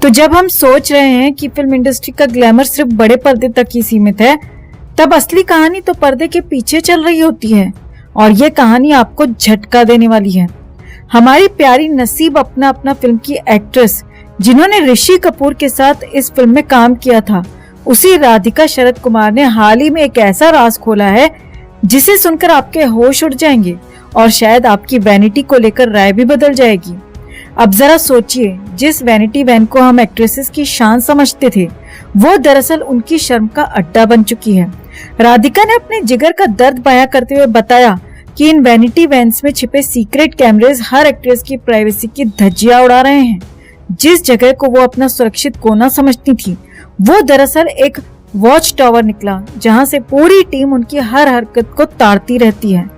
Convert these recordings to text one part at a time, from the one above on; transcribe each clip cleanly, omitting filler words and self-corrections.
तो जब हम सोच रहे हैं कि फिल्म इंडस्ट्री का ग्लैमर सिर्फ बड़े पर्दे तक ही सीमित है, तब असली कहानी तो पर्दे के पीछे चल रही होती है और ये कहानी आपको झटका देने वाली है। हमारी प्यारी नसीब अपना अपना फिल्म की एक्ट्रेस जिन्होंने ऋषि कपूर के साथ इस फिल्म में काम किया था, उसी राधिका शरद कुमार ने हाल ही में एक ऐसा राज खोला है जिसे सुनकर आपके होश उड़ जाएंगे और शायद आपकी वैनिटी को लेकर राय भी बदल जाएगी। अब जरा सोचिए, जिस वैनिटी वैन को हम एक्ट्रेसेस की शान समझते थे, वो दरअसल उनकी शर्म का अड्डा बन चुकी है। राधिका ने अपने जिगर का दर्द बयां करते हुए बताया कि इन वैनिटी वैन्स में छिपे सीक्रेट कैमरेज हर एक्ट्रेस की प्राइवेसी की धज्जियां उड़ा रहे हैं। जिस जगह को वो अपना सुरक्षित कोना समझती थी, वो दरअसल एक वॉच टावर निकला जहां से पूरी टीम उनकी हर हरकत को ताड़ती रहती है।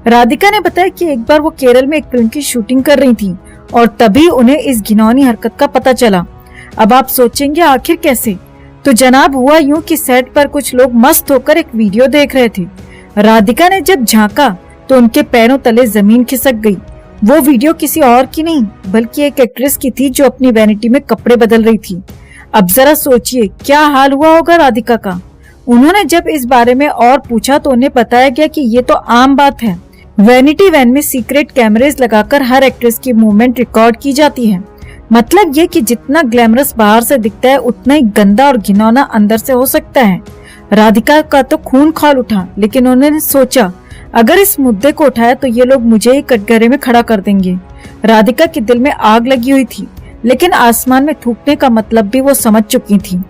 राधिका ने बताया कि एक बार वो केरल में एक फिल्म की शूटिंग कर रही थी और तभी उन्हें इस घिनौनी हरकत का पता चला। अब आप सोचेंगे आखिर कैसे? तो जनाब हुआ यूं कि सेट पर कुछ लोग मस्त होकर एक वीडियो देख रहे थे। राधिका ने जब झांका तो उनके पैरों तले जमीन खिसक गई। वो वीडियो किसी और की नहीं बल्कि एक एक्ट्रेस की थी जो अपनी वैनिटी में कपड़े बदल रही थी। अब जरा सोचिए क्या हाल हुआ होगा राधिका का। उन्होंने जब इस बारे में और पूछा तो उन्हें बताया गया कि ये तो आम बात है। वैनिटी वैन में सीक्रेट कैमरेज लगाकर हर एक्ट्रेस की मूवमेंट रिकॉर्ड की जाती है। मतलब ये कि जितना ग्लैमरस बाहर से दिखता है उतना ही गंदा और घिनौना अंदर से हो सकता है। राधिका का तो खून खौल उठा, लेकिन उन्होंने सोचा अगर इस मुद्दे को उठाया तो ये लोग मुझे ही कटघरे में खड़ा कर देंगे। राधिका के दिल में आग लगी हुई थी, लेकिन आसमान में थूकने का मतलब भी वो समझ चुकी थी।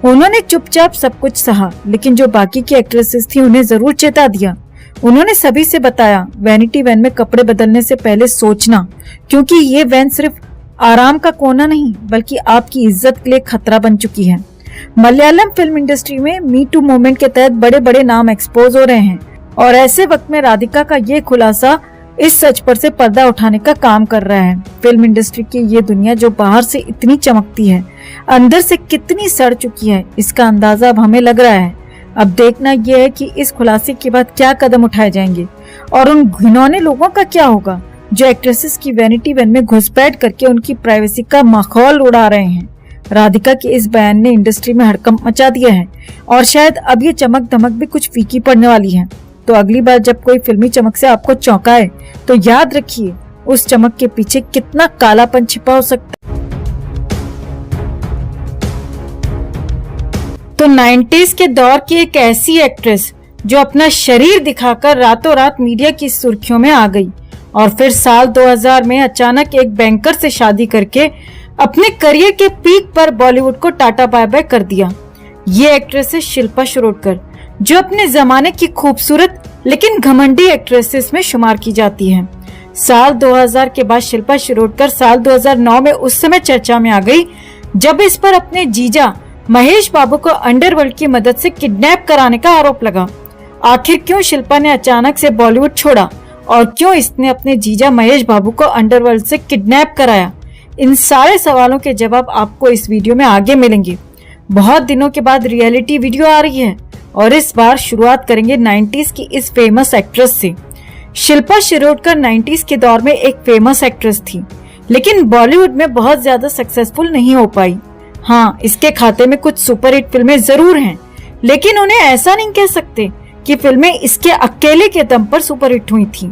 उन्होंने चुपचाप सब कुछ सहा, लेकिन जो बाकी की एक्ट्रेसेस थी उन्हें जरूर चेता दिया। उन्होंने सभी से बताया वैनिटी वैन में कपड़े बदलने से पहले सोचना, क्योंकि ये वैन सिर्फ आराम का कोना नहीं बल्कि आपकी इज्जत के लिए खतरा बन चुकी है। मलयालम फिल्म इंडस्ट्री में मी टू मूवमेंट के तहत बड़े बड़े नाम एक्सपोज हो रहे हैं और ऐसे वक्त में राधिका का ये खुलासा इस सच पर से पर्दा उठाने का काम कर रहा है। फिल्म इंडस्ट्री की ये दुनिया जो बाहर से इतनी चमकती है, अंदर से कितनी सड़ चुकी है, इसका अंदाजा अब हमें लग रहा है। अब देखना यह है कि इस खुलासे के बाद क्या कदम उठाए जाएंगे और उन घिनौने लोगों का क्या होगा जो एक्ट्रेसेस की वैनिटी वैन में घुसपैठ करके उनकी प्राइवेसी का माहौल उड़ा रहे हैं। राधिका के इस बयान ने इंडस्ट्री में हड़कंप मचा दिया है और शायद अब ये चमक धमक भी कुछ फीकी पड़ने वाली है। तो अगली बार जब कोई फिल्मी चमक से आपको चौंकाए तो याद रखिए उस चमक के पीछे कितना कालापन छिपा हो सकता है। तो 90s के दौर की एक ऐसी एक्ट्रेस जो अपना शरीर दिखाकर रातों रात मीडिया की सुर्खियों में आ गई और फिर साल 2000 में अचानक एक बैंकर से शादी करके अपने करियर के पीक पर बॉलीवुड को टाटा बाय बाय कर दिया। ये एक्ट्रेस है शिल्पा शिरोडकर, जो अपने जमाने की खूबसूरत लेकिन घमंडी एक्ट्रेसेस में शुमार की जाती है। साल 2000 के बाद शिल्पा शिरोडकर साल 2009 में उस समय चर्चा में आ गई जब इस पर अपने जीजा महेश बाबू को अंडरवर्ल्ड की मदद से किडनैप कराने का आरोप लगा। आखिर क्यों शिल्पा ने अचानक से बॉलीवुड छोड़ा और क्यों इसने अपने जीजा महेश बाबू को अंडरवर्ल्ड से किडनैप कराया? इन सारे सवालों के जवाब आपको इस वीडियो में आगे मिलेंगे। बहुत दिनों के बाद रियलिटी वीडियो आ रही है और इस बार शुरुआत करेंगे 90s की इस फेमस एक्ट्रेस से। शिल्पा शिरोडकर 90s के दौर में एक फेमस एक्ट्रेस थी, लेकिन बॉलीवुड में बहुत ज्यादा सक्सेसफुल नहीं हो पाई। हाँ, इसके खाते में कुछ सुपरहिट फिल्में जरूर हैं, लेकिन उन्हें ऐसा नहीं कह सकते कि फिल्में इसके अकेले के दम पर सुपरहिट हुई थी।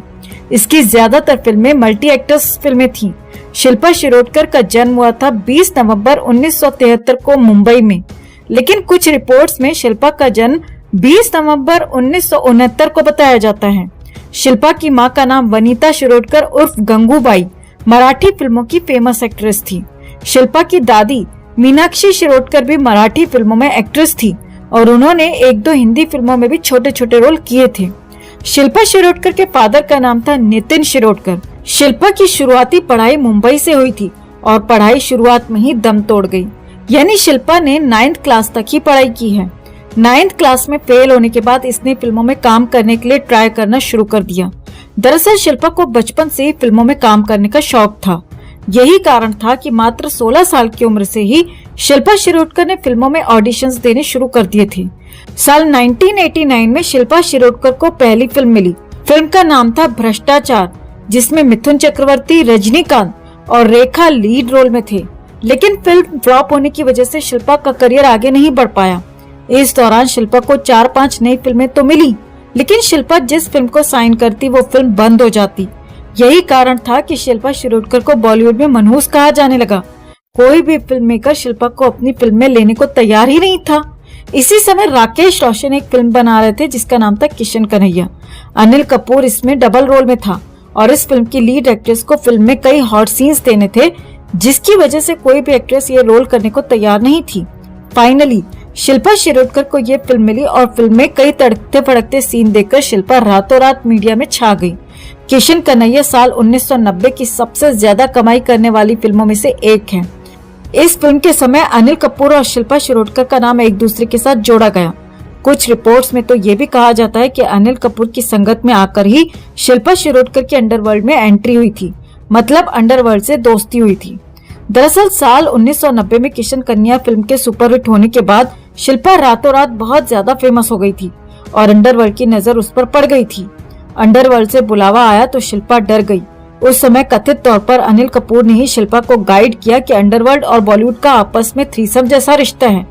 इसकी ज्यादातर फिल्में मल्टी एक्टर्स फिल्में थीं। शिल्पा शिरोडकर का जन्म हुआ था 20 नवंबर 1973 को मुंबई में, लेकिन कुछ रिपोर्ट्स में शिल्पा का जन्म 20 नवंबर 1969 को बताया जाता है। शिल्पा की मां का नाम वनीता शिरोडकर उर्फ गंगूबाई मराठी फिल्मों की फेमस एक्ट्रेस थी। शिल्पा की दादी मीनाक्षी शिरोडकर भी मराठी फिल्मों में एक्ट्रेस थी और उन्होंने एक दो हिंदी फिल्मों में भी छोटे छोटे रोल किए थे। शिल्पा शिरोडकर के फादर का नाम था नितिन शिरोडकर। शिल्पा की शुरुआती पढ़ाई मुंबई से हुई थी और पढ़ाई शुरुआत में ही दम तोड़ गई, यानी शिल्पा ने 9th क्लास तक ही पढ़ाई की है। 9th क्लास में फेल होने के बाद इसने फिल्मों में काम करने के लिए ट्राई करना शुरू कर दिया। दरअसल शिल्पा को बचपन से ही फिल्मों में काम करने का शौक था। यही कारण था कि मात्र 16 साल की उम्र से ही शिल्पा शिरोडकर ने फिल्मों में ऑडिशंस देने शुरू कर दिए थे। साल 1989 में शिल्पा शिरोडकर को पहली फिल्म मिली। फिल्म का नाम था भ्रष्टाचार, जिसमें मिथुन चक्रवर्ती, रजनीकांत और रेखा लीड रोल में थे। लेकिन फिल्म फ्लॉप होने की वजह से शिल्पा का करियर आगे नहीं बढ़ पाया। इस दौरान शिल्पा को 4-5 नई फिल्में तो मिली, लेकिन शिल्पा जिस फिल्म को साइन करती वो फिल्म बंद हो जाती। यही कारण था कि शिल्पा शिरोडकर को बॉलीवुड में मनहूस कहा जाने लगा। कोई भी फिल्म मेकर शिल्पा को अपनी फिल्म में लेने को तैयार ही नहीं था। इसी समय राकेश रोशन एक फिल्म बना रहे थे जिसका नाम था किशन कन्हैया। अनिल कपूर इसमें डबल रोल में था और इस फिल्म की लीड एक्ट्रेस को फिल्म में कई हॉट सीन्स देने थे, जिसकी वजह से कोई भी एक्ट्रेस ये रोल करने को तैयार नहीं थी। फाइनली शिल्पा शिरोडकर को ये फिल्म मिली और फिल्म में कई तड़कते फड़कते सीन देखकर शिल्पा रातों रात मीडिया में छा गई। किशन कन्हैया साल 1990 की सबसे ज्यादा कमाई करने वाली फिल्मों में से एक है। इस फिल्म के समय अनिल कपूर और शिल्पा शिरोडकर का नाम एक दूसरे के साथ जोड़ा गया। कुछ रिपोर्ट्स में तो ये भी कहा जाता है कि अनिल कपूर की संगत में आकर ही शिल्पा शिरोडकर की अंडरवर्ल्ड में एंट्री हुई थी, मतलब अंडरवर्ल्ड से दोस्ती हुई थी। दरअसल साल 1990 में किशन कन्हैया फिल्म के सुपरहिट होने के बाद शिल्पा रातों रात बहुत ज्यादा फेमस हो गई थी और अंडरवर्ल्ड की नजर उस पर पड़ गई थी। अंडरवर्ल्ड से बुलावा आया तो शिल्पा डर गई। उस समय कथित तौर पर अनिल कपूर ने ही शिल्पा को गाइड किया कि अंडरवर्ल्ड और बॉलीवुड का आपस में थ्रीसम जैसा रिश्ता है।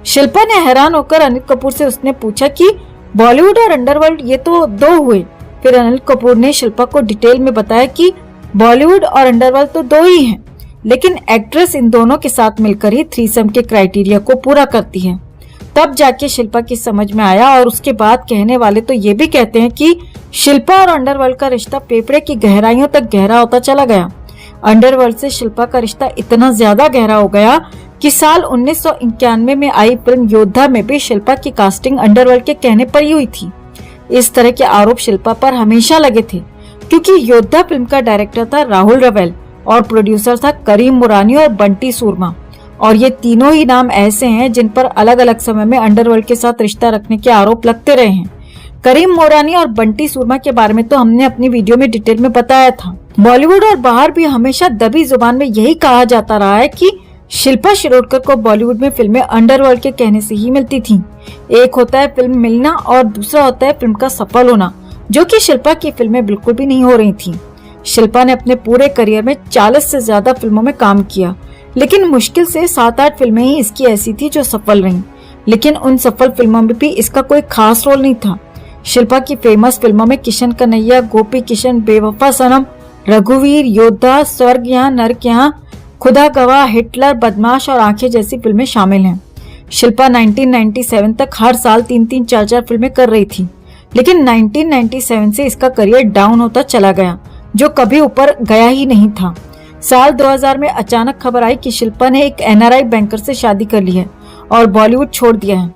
शिल्पा ने हैरान होकर अनिल कपूर से उसने पूछा कि बॉलीवुड और अंडरवर्ल्ड ये तो दो हुए। फिर अनिल कपूर ने शिल्पा को डिटेल में बताया कि बॉलीवुड और अंडरवर्ल्ड तो दो ही हैं, लेकिन एक्ट्रेस इन दोनों के साथ मिलकर ही थ्रीसम के क्राइटेरिया को पूरा करती है। तब जाके शिल्पा की समझ में आया और उसके बाद कहने वाले तो ये भी कहते हैं कि शिल्पा और अंडरवर्ल्ड का रिश्ता फेफड़े की गहराइयों तक गहरा होता चला गया। अंडरवर्ल्ड से शिल्पा का रिश्ता इतना ज्यादा गहरा हो गया कि साल 1991 में आई फिल्म योद्धा में भी शिल्पा की कास्टिंग अंडरवर्ल्ड के कहने पर ही हुई थी। इस तरह के आरोप शिल्पा पर हमेशा लगे थे, क्योंकि योद्धा फिल्म का डायरेक्टर था राहुल रवेल और प्रोड्यूसर था करीम मुरानी और बंटी सूरमा, और ये तीनों ही नाम ऐसे हैं जिन पर अलग अलग समय में अंडरवर्ल्ड के साथ रिश्ता रखने के आरोप लगते रहे हैं। करीम मोरानी और बंटी सूरमा के बारे में तो हमने अपनी वीडियो में डिटेल में बताया था। बॉलीवुड और बाहर भी हमेशा दबी जुबान में यही कहा जाता रहा है कि शिल्पा शिरोडकर को बॉलीवुड में फिल्में अंडरवर्ल्ड के कहने से ही मिलती थीं। एक होता है फिल्म मिलना और दूसरा होता है फिल्म का सफल होना, जो कि शिल्पा की फिल्में बिल्कुल भी नहीं हो रही थीं। शिल्पा ने अपने पूरे करियर में 40 से ज्यादा फिल्मों में काम किया, लेकिन मुश्किल से 7-8 फिल्में ही इसकी ऐसी थी जो सफल रहीं। लेकिन उन सफल फिल्मों में भी इसका कोई खास रोल नहीं था। शिल्पा की फेमस फिल्मों में किशन कन्हैया, गोपी किशन, बेवफा सनम, रघुवीर, योद्धा, स्वर्ग यहाँ नर्क यहाँ, खुदा गवाह, हिटलर, बदमाश और आंखें जैसी फिल्में शामिल हैं। शिल्पा 1997 तक हर साल 3-3, 4-4 फिल्में कर रही थी, लेकिन 1997 से इसका करियर डाउन होता चला गया, जो कभी ऊपर गया ही नहीं था। साल 2000 में अचानक खबर आई कि शिल्पा ने एक NRI बैंकर से शादी कर ली है और बॉलीवुड छोड़ दिया है।